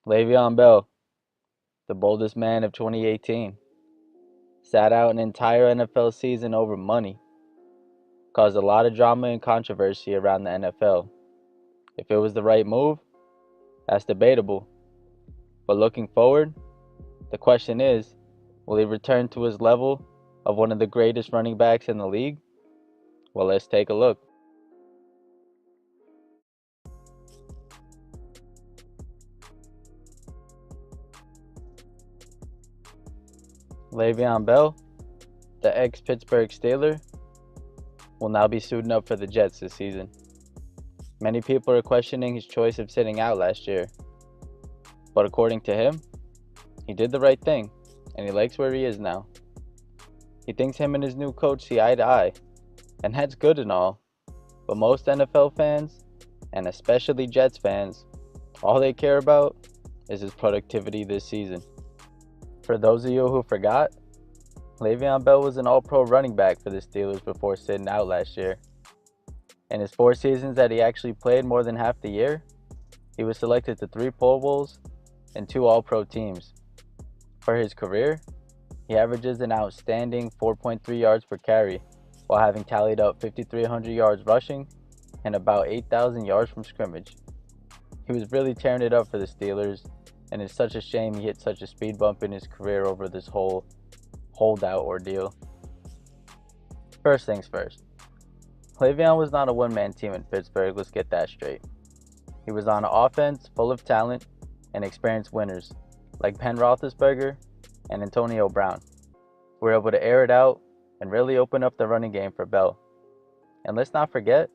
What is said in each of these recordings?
Le'Veon Bell, the boldest man of 2018, sat out an entire NFL season over money, caused a lot of drama and controversy around the NFL. If it was the right move, that's debatable. But looking forward, the question is, will he return to his level of one of the greatest running backs in the league? Well, let's take a look. Le'Veon Bell, the ex-Pittsburgh Steeler, will now be suiting up for the Jets this season. Many people are questioning his choice of sitting out last year, but according to him, he did the right thing, and he likes where he is now. He thinks him and his new coach see eye to eye, and that's good and all, but most NFL fans, and especially Jets fans, all they care about is his productivity this season. For those of you who forgot, Le'Veon Bell was an all-pro running back for the Steelers before sitting out last year. In his 4 seasons that he actually played more than half the year, he was selected to 3 Pro Bowls and 2 all-pro teams. For his career, he averages an outstanding 4.3 yards per carry, while having tallied up 5,300 yards rushing and about 8,000 yards from scrimmage. He was really tearing it up for the Steelers, and it's such a shame he hit such a speed bump in his career over this whole holdout ordeal. First things first, Le'Veon was not a one-man team in Pittsburgh, let's get that straight. He was on an offense full of talent and experienced winners like Ben Roethlisberger and Antonio Brown, who were able to air it out and really open up the running game for Bell. And let's not forget,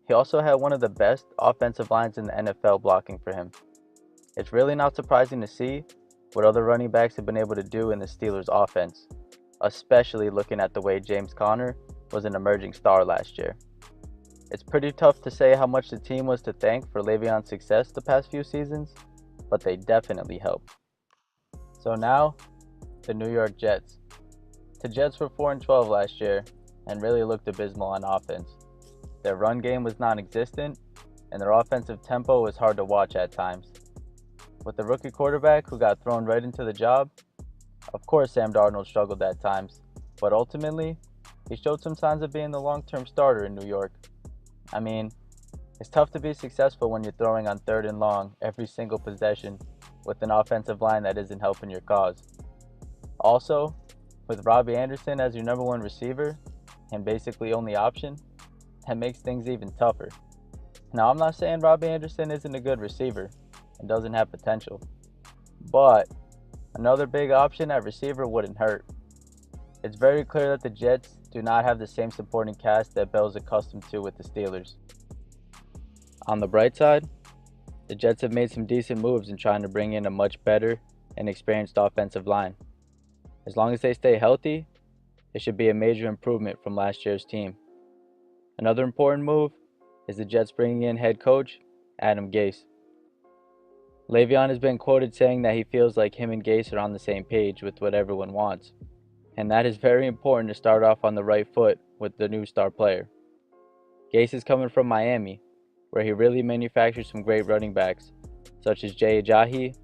he also had one of the best offensive lines in the NFL blocking for him. It's really not surprising to see what other running backs have been able to do in the Steelers' offense, especially looking at the way James Conner was an emerging star last year. It's pretty tough to say how much the team was to thank for Le'Veon's success the past few seasons, but they definitely helped. So now, the New York Jets. The Jets were 4-12 last year and really looked abysmal on offense. Their run game was non-existent, and their offensive tempo was hard to watch at times. With the rookie quarterback who got thrown right into the job, of course Sam Darnold struggled at times, but ultimately, he showed some signs of being the long-term starter in New York. I mean, it's tough to be successful when you're throwing on 3rd and long every single possession with an offensive line that isn't helping your cause. Also, with Robbie Anderson as your number 1 receiver and basically only option, that makes things even tougher. Now, I'm not saying Robbie Anderson isn't a good receiver and doesn't have potential, but another big option at receiver wouldn't hurt. It's very clear that the Jets do not have the same supporting cast that Bell's accustomed to with the Steelers. On the bright side, the Jets have made some decent moves in trying to bring in a much better and experienced offensive line. As long as they stay healthy, it should be a major improvement from last year's team. Another important move is the Jets bringing in head coach Adam Gase. Le'Veon has been quoted saying that he feels like him and Gase are on the same page with what everyone wants, and that is very important to start off on the right foot with the new star player. Gase is coming from Miami, where he really manufactured some great running backs, such as Jay Ajayi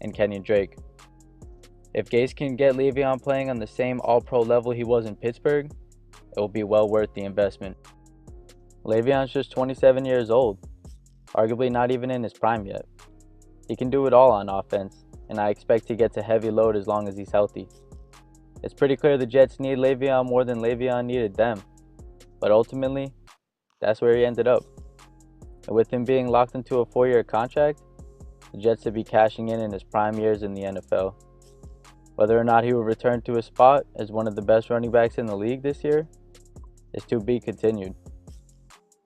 and Kenyon Drake. If Gase can get Le'Veon playing on the same all-pro level he was in Pittsburgh, it will be well worth the investment. Le'Veon's just 27 years old, arguably not even in his prime yet. He can do it all on offense, and I expect he gets a heavy load as long as he's healthy. It's pretty clear the Jets need Le'Veon more than Le'Veon needed them, but ultimately, that's where he ended up. And with him being locked into a 4-year contract, the Jets should be cashing in his prime years in the NFL. Whether or not he will return to his spot as one of the best running backs in the league this year is to be continued.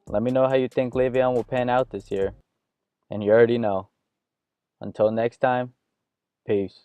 Let me know how you think Le'Veon will pan out this year, and you already know. Until next time, peace.